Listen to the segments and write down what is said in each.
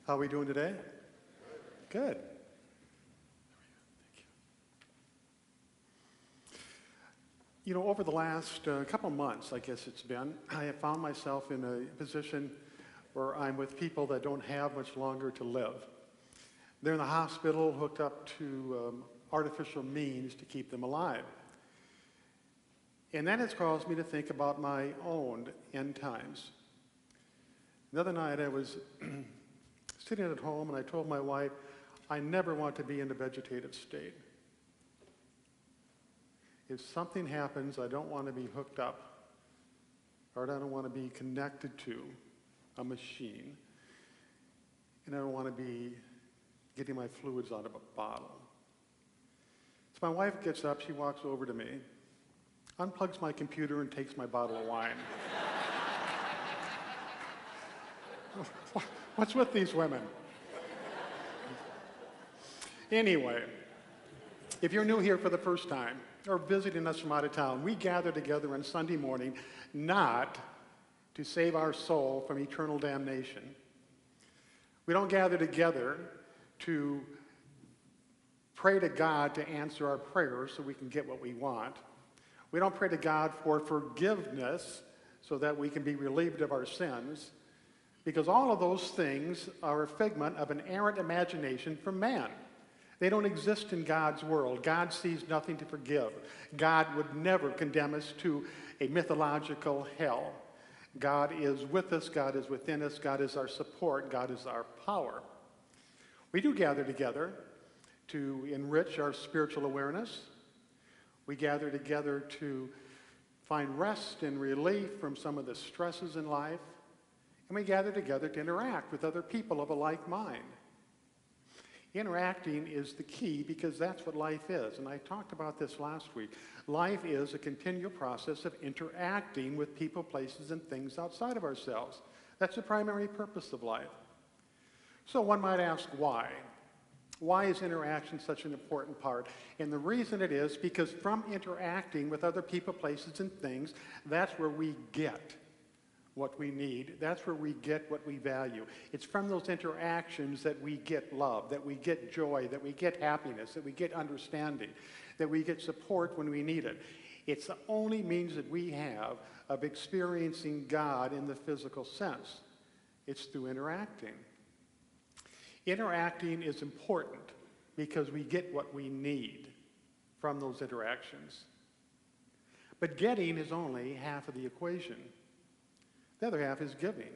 How are we doing today? Good. You know, over the last couple months, I guess it's been, I have found myself in a position where I'm with people that don't have much longer to live. They're in the hospital, hooked up to artificial means to keep them alive. And that has caused me to think about my own end times. The other night I was sitting at home and I told my wife, I never want to be in a vegetative state. If something happens, I don't want to be hooked up, or I don't want to be connected to a machine, and I don't want to be getting my fluids out of a bottle. So my wife gets up, she walks over to me, unplugs my computer, and takes my bottle of wine. What's with these women? Anyway, if you're new here for the first time, or visiting us from out of town, we gather together on Sunday morning not to save our soul from eternal damnation. We don't gather together to pray to God to answer our prayers so we can get what we want. We don't pray to God for forgiveness so that we can be relieved of our sins, because all of those things are a figment of an errant imagination from man. They don't exist in God's world. God sees nothing to forgive. God would never condemn us to a mythological hell. God is with us. God is within us. God is our support. God is our power. We do gather together to enrich our spiritual awareness. We gather together to find rest and relief from some of the stresses in life. And we gather together to interact with other people of a like mind. Interacting is the key because that's what life is. And I talked about this last week. Life is a continual process of interacting with people, places, and things outside of ourselves. That's the primary purpose of life. So one might ask why? Why is interaction such an important part? And the reason it is because from interacting with other people, places, and things, that's where we get what we need. That's where we get what we value. It's from those interactions that we get love, that we get joy, that we get happiness, that we get understanding, that we get support when we need it. It's the only means that we have of experiencing God in the physical sense. It's through interacting. Interacting is important because we get what we need from those interactions. But getting is only half of the equation. The other half is giving.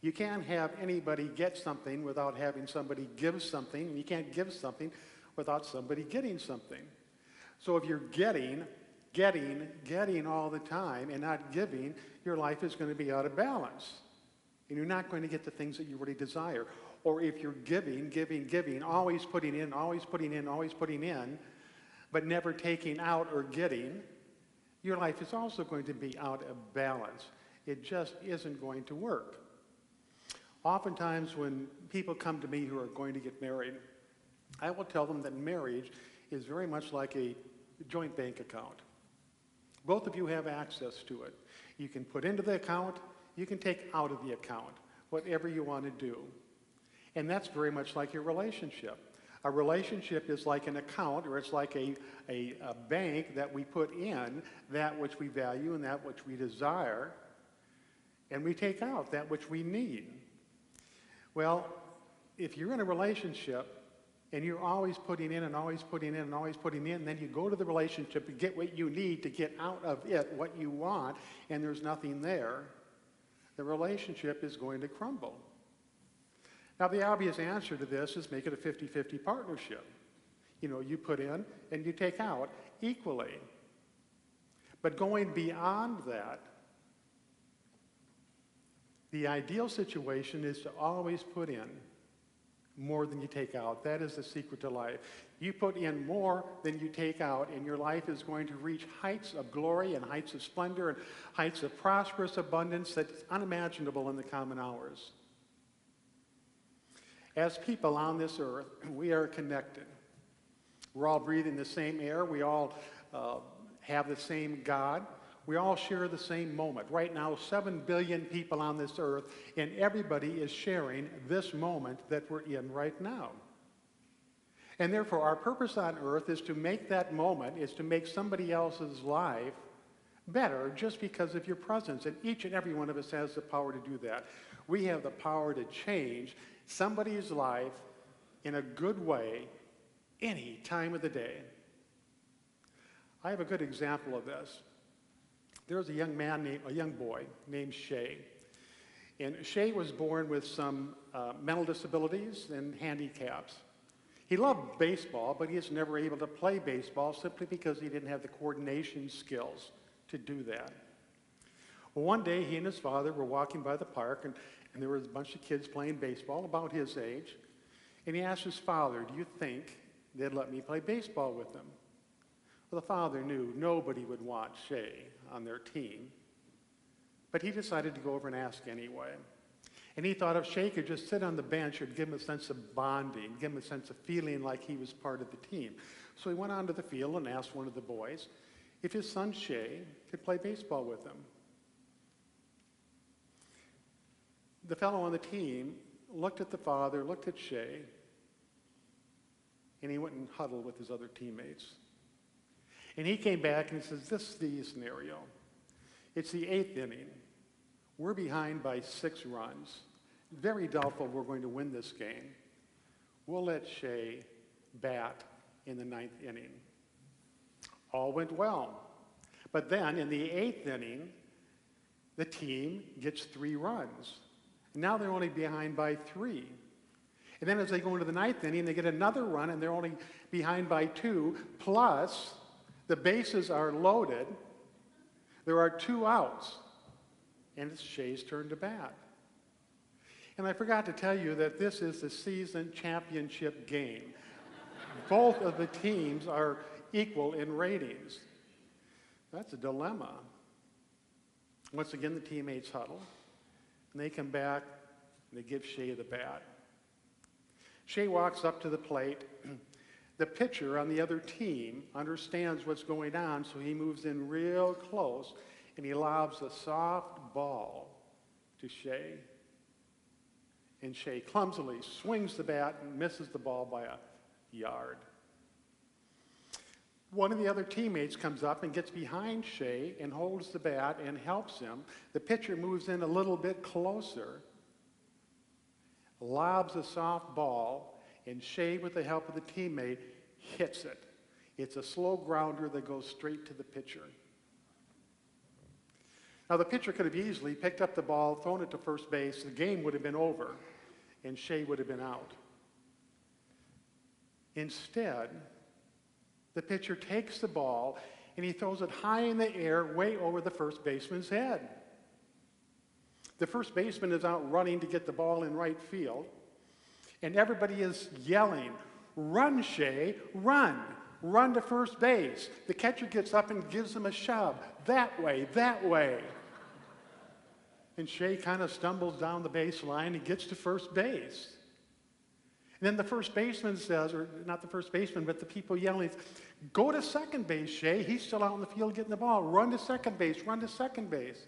You can't have anybody get something without having somebody give something, and you can't give something without somebody getting something. So if you're getting all the time and not giving, your life is going to be out of balance. And you're not going to get the things that you really desire. Or if you're giving, always putting in, but never taking out or getting, your life is also going to be out of balance. It just isn't going to work. Oftentimes when people come to me who are going to get married, I will tell them that marriage is very much like a joint bank account. Both of you have access to it. You can put into the account, you can take out of the account, whatever you want to do. And that's very much like your relationship. A relationship is like an account, or it's like a bank that we put in that which we value and that which we desire, and we take out that which we need. Well, if you're in a relationship and you're always putting in and always putting in and always putting in, and then you go to the relationship to get what you need to get out of it what you want, and there's nothing there, the relationship is going to crumble. Now, the obvious answer to this is make it a 50-50 partnership. You know, you put in and you take out equally. But going beyond that, the ideal situation is to always put in more than you take out. That is the secret to life. You put in more than you take out, and your life is going to reach heights of glory and heights of splendor and heights of prosperous abundance that's unimaginable in the common hours. As people on this earth, we are connected. We're all breathing the same air. We all have the same God. We all share the same moment. Right now, 7 billion people on this earth, and everybody is sharing this moment that we're in right now. And therefore, our purpose on earth is to make that moment, is to make somebody else's life better just because of your presence. And each and every one of us has the power to do that. We have the power to change somebody's life in a good way any time of the day. I have a good example of this. There was a young boy named Shay. And Shay was born with some mental disabilities and handicaps. He loved baseball, but he was never able to play baseball simply because he didn't have the coordination skills to do that. Well, one day he and his father were walking by the park, and there was a bunch of kids playing baseball about his age. And he asked his father, "Do you think they'd let me play baseball with them?" Well, the father knew nobody would want Shay on their team, but he decided to go over and ask anyway. And he thought if Shay could just sit on the bench, it would give him a sense of bonding, give him a sense of feeling like he was part of the team. So he went onto the field and asked one of the boys if his son Shay could play baseball with him. The fellow on the team looked at the father, looked at Shay, and he went and huddled with his other teammates. And he came back and he says, "This is the scenario. It's the 8th inning. We're behind by 6 runs. Very doubtful we're going to win this game. We'll let Shay bat in the 9th inning." All went well. But then in the 8th inning, the team gets 3 runs. Now they're only behind by 3. And then as they go into the 9th inning, they get another run, and they're only behind by 2, plus the bases are loaded. There are 2 outs, and it's Shay's turn to bat. And I forgot to tell you that this is the season championship game. Both of the teams are equal in ratings. That's a dilemma. Once again, the teammates huddle, and they come back, and they give Shay the bat. Shay walks up to the plate. The pitcher on the other team understands what's going on, so he moves in real close, and he lobs a soft ball to Shay. And Shay clumsily swings the bat and misses the ball by a yard. One of the other teammates comes up and gets behind Shay and holds the bat and helps him. The pitcher moves in a little bit closer, lobs a soft ball, and Shay, with the help of the teammate, hits it. It's a slow grounder that goes straight to the pitcher. Now, the pitcher could have easily picked up the ball, thrown it to first base. The game would have been over, and Shay would have been out. Instead, the pitcher takes the ball, and he throws it high in the air, way over the first baseman's head. The first baseman is out running to get the ball in right field, and everybody is yelling, "Run, Shay, run! Run to first base." The catcher gets up and gives him a shove. That way, that way. And Shay kind of stumbles down the baseline and gets to first base. And then the first baseman says, or not the first baseman, but the people yelling, "Go to second base, Shay. He's still out in the field getting the ball. Run to second base, run to second base."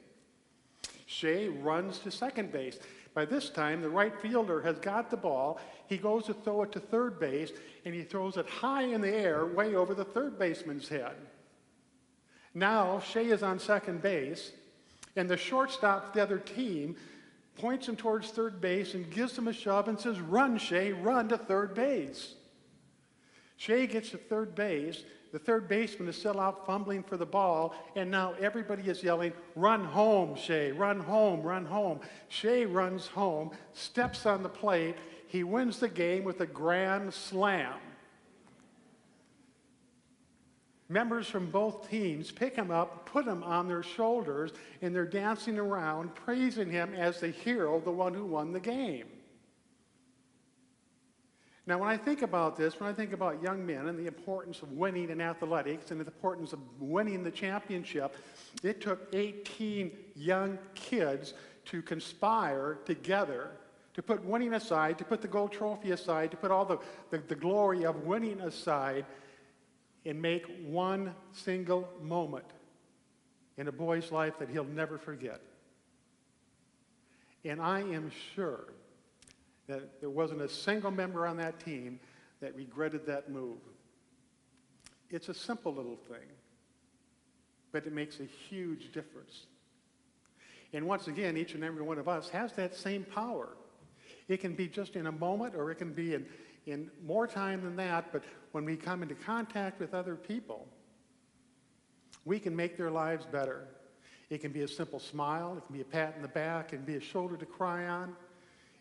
Shay runs to second base. By this time, the right fielder has got the ball. He goes to throw it to third base, and he throws it high in the air, way over the third baseman's head. Now, Shay is on second base, and the shortstop for the other team points him towards third base and gives him a shove and says, "Run, Shay, run to third base." Shay gets to third base. The third baseman is still out fumbling for the ball, and now everybody is yelling, "Run home, Shay, run home, run home." Shay runs home, steps on the plate. He wins the game with a grand slam. Members from both teams pick him up, put him on their shoulders, and they're dancing around, praising him as the hero, the one who won the game. Now, when I think about this, when I think about young men and the importance of winning in athletics and the importance of winning the championship, it took 18 young kids to conspire together, to put winning aside, to put the gold trophy aside, to put all the glory of winning aside, and make one single moment in a boy's life that he'll never forget. And I am sure that there wasn't a single member on that team that regretted that move. It's a simple little thing, but it makes a huge difference. And once again, each and every one of us has that same power. It can be just in a moment, or it can be in more time than that, but when we come into contact with other people, we can make their lives better. It can be a simple smile, it can be a pat in the back, it can be a shoulder to cry on.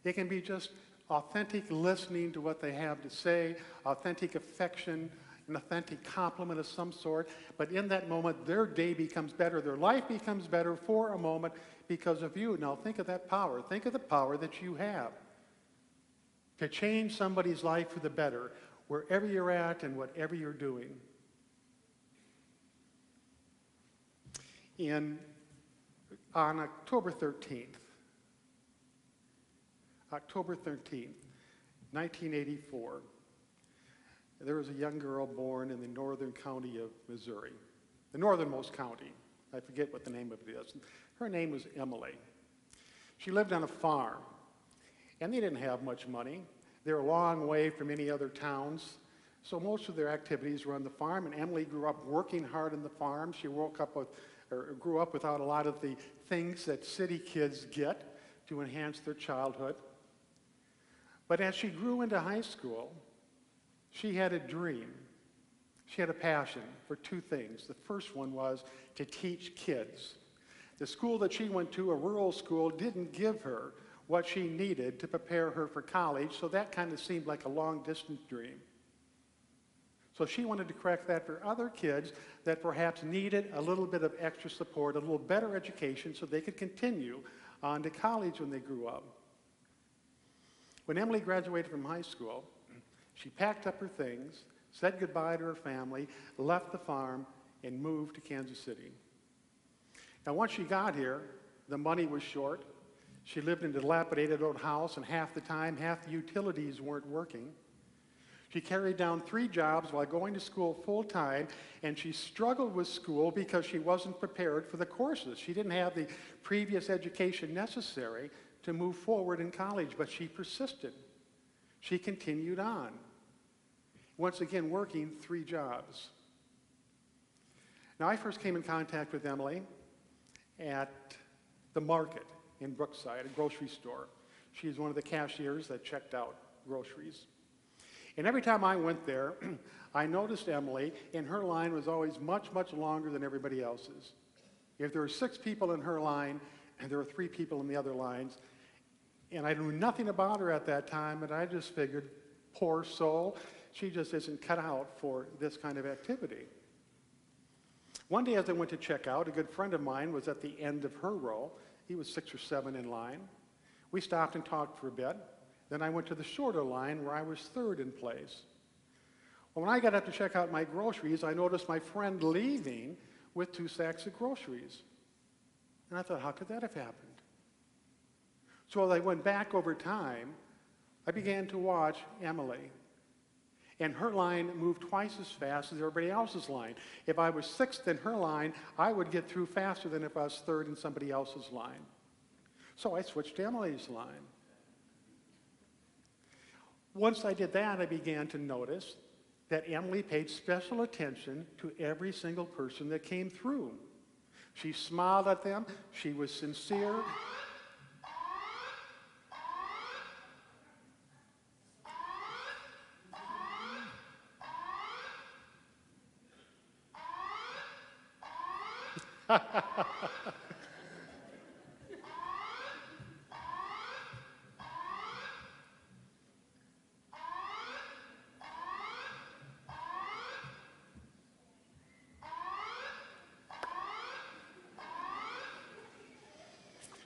It can be just authentic listening to what they have to say, authentic affection, an authentic compliment of some sort. But in that moment, their day becomes better, their life becomes better for a moment because of you. Now think of that power. Think of the power that you have to change somebody's life for the better, wherever you're at and whatever you're doing. On October 13th, 1984, there was a young girl born in the northern county of Missouri, the northernmost county. I forget what the name of it is. Her name was Emily. She lived on a farm, and they didn't have much money. They were a long way from any other towns, so most of their activities were on the farm, and Emily grew up working hard on the farm. She grew up without a lot of the things that city kids get to enhance their childhood. But as she grew into high school, she had a dream. She had a passion for two things. The first one was to teach kids. The school that she went to, a rural school, didn't give her what she needed to prepare her for college, so that kind of seemed like a long-distance dream. So she wanted to crack that for other kids that perhaps needed a little bit of extra support, a little better education, so they could continue on to college when they grew up. When Emily graduated from high school, she packed up her things, said goodbye to her family, left the farm, and moved to Kansas City. Now, once she got here, the money was short. She lived in a dilapidated old house, and half the time, half the utilities weren't working. She carried down 3 jobs while going to school full-time, and she struggled with school because she wasn't prepared for the courses. She didn't have the previous education necessary to move forward in college, but she persisted. She continued on, once again working 3 jobs. Now, I first came in contact with Emily at the market in Brookside, a grocery store. She's one of the cashiers that checked out groceries. And every time I went there, I noticed Emily, and her line was always much, much longer than everybody else's. If there were 6 people in her line, and there were 3 people in the other lines, and I knew nothing about her at that time, and I just figured, poor soul, she just isn't cut out for this kind of activity. One day as I went to check out, a good friend of mine was at the end of her row. He was 6 or 7 in line. We stopped and talked for a bit. Then I went to the shorter line where I was 3rd in place. Well, when I got up to check out my groceries, I noticed my friend leaving with 2 sacks of groceries. And I thought, how could that have happened? So as I went back over time, I began to watch Emily. And her line moved twice as fast as everybody else's line. If I was 6th in her line, I would get through faster than if I was 3rd in somebody else's line. So I switched to Emily's line. Once I did that, I began to notice that Emily paid special attention to every single person that came through. She smiled at them. She was sincere.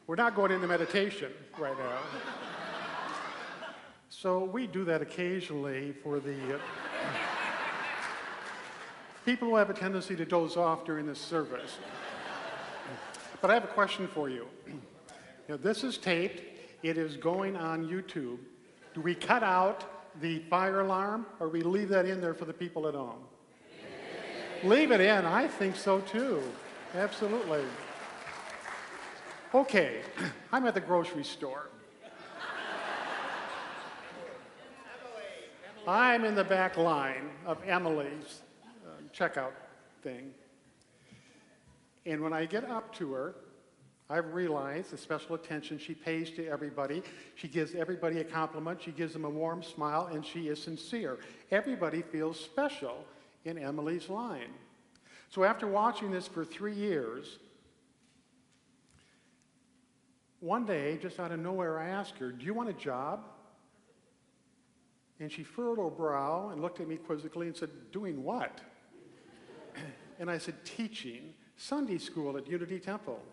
We're not going into meditation right now. So we do that occasionally for the people who have a tendency to doze off during this service. But I have a question for you. This is taped. It is going on YouTube. Do we cut out the fire alarm, or we leave that in there for the people at home? Leave it in. I think so too. Absolutely. Okay, I'm at the grocery store. I'm in the back line of Emily's checkout thing. And when I get up to her, I've realized the special attention she pays to everybody. She gives everybody a compliment. She gives them a warm smile, and she is sincere. Everybody feels special in Emily's line. So after watching this for 3 years, one day, just out of nowhere, I asked her, "Do you want a job?" And she furrowed her brow and looked at me quizzically and said, "Doing what?" And I said, "Teaching Sunday school at Unity Temple."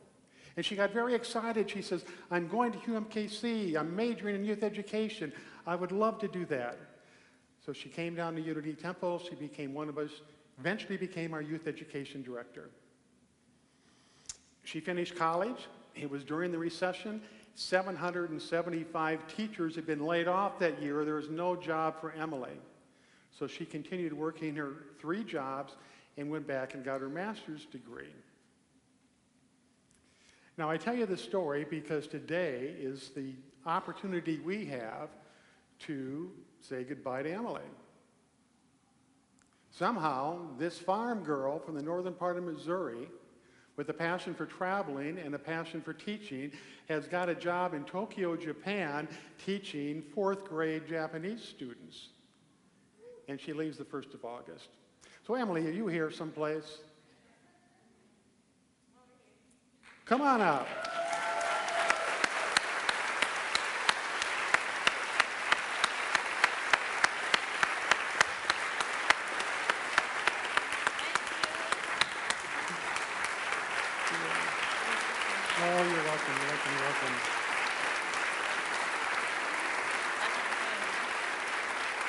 And she got very excited. She says, "I'm going to UMKC. I'm majoring in youth education. I would love to do that." So she came down to Unity Temple. She became one of us, eventually became our youth education director. She finished college. It was during the recession. 775 teachers had been laid off that year. There was no job for Emily. So she continued working her 3 jobs and went back and got her master's degree. Now, I tell you this story because today is the opportunity we have to say goodbye to Emily. Somehow, this farm girl from the northern part of Missouri, with a passion for traveling and a passion for teaching, has got a job in Tokyo, Japan, teaching 4th grade Japanese students. And she leaves the 1st of August. So, Emily, are you here someplace? Come on up. Oh, you're welcome, you're welcome, you're welcome.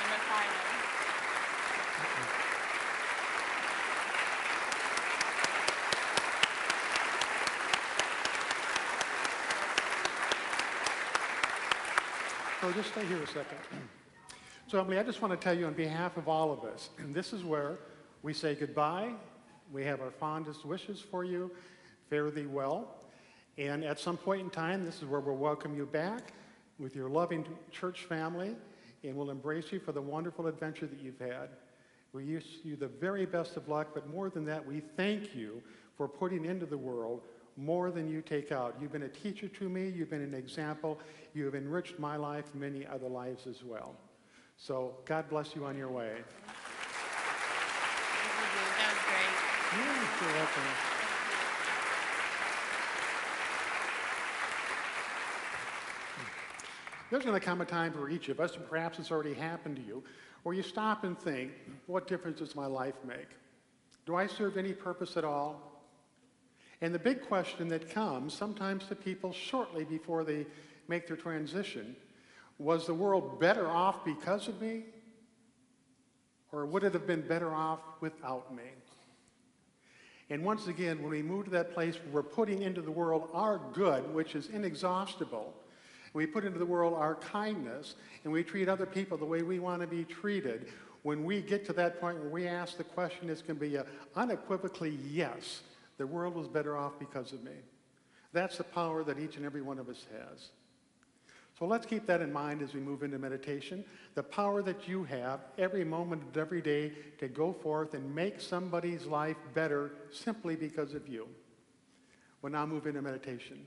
In the final. Oh, just stay here a second. So, Emily, I just want to tell you on behalf of all of us, and this is where we say goodbye. We have our fondest wishes for you. Fare thee well. And at some point in time, this is where we'll welcome you back with your loving church family, and we'll embrace you for the wonderful adventure that you've had. We wish you the very best of luck, but more than that, we thank you for putting into the world more than you take out. You've been a teacher to me. You've been an example. You have enriched my life and many other lives as well. So God bless you on your way. That was great. Yeah, you're welcome. There's going to come a time for each of us, and perhaps it's already happened to you, where you stop and think, what difference does my life make? Do I serve any purpose at all? And the big question that comes sometimes to people shortly before they make their transition, was the world better off because of me? Or would it have been better off without me? And once again, when we move to that place where we're putting into the world our good, which is inexhaustible, we put into the world our kindness, and we treat other people the way we want to be treated, when we get to that point where we ask the question, it's going to be a unequivocally yes. The world was better off because of me. That's the power that each and every one of us has. So let's keep that in mind as we move into meditation. The power that you have every moment of every day to go forth and make somebody's life better simply because of you. We'll now move into meditation.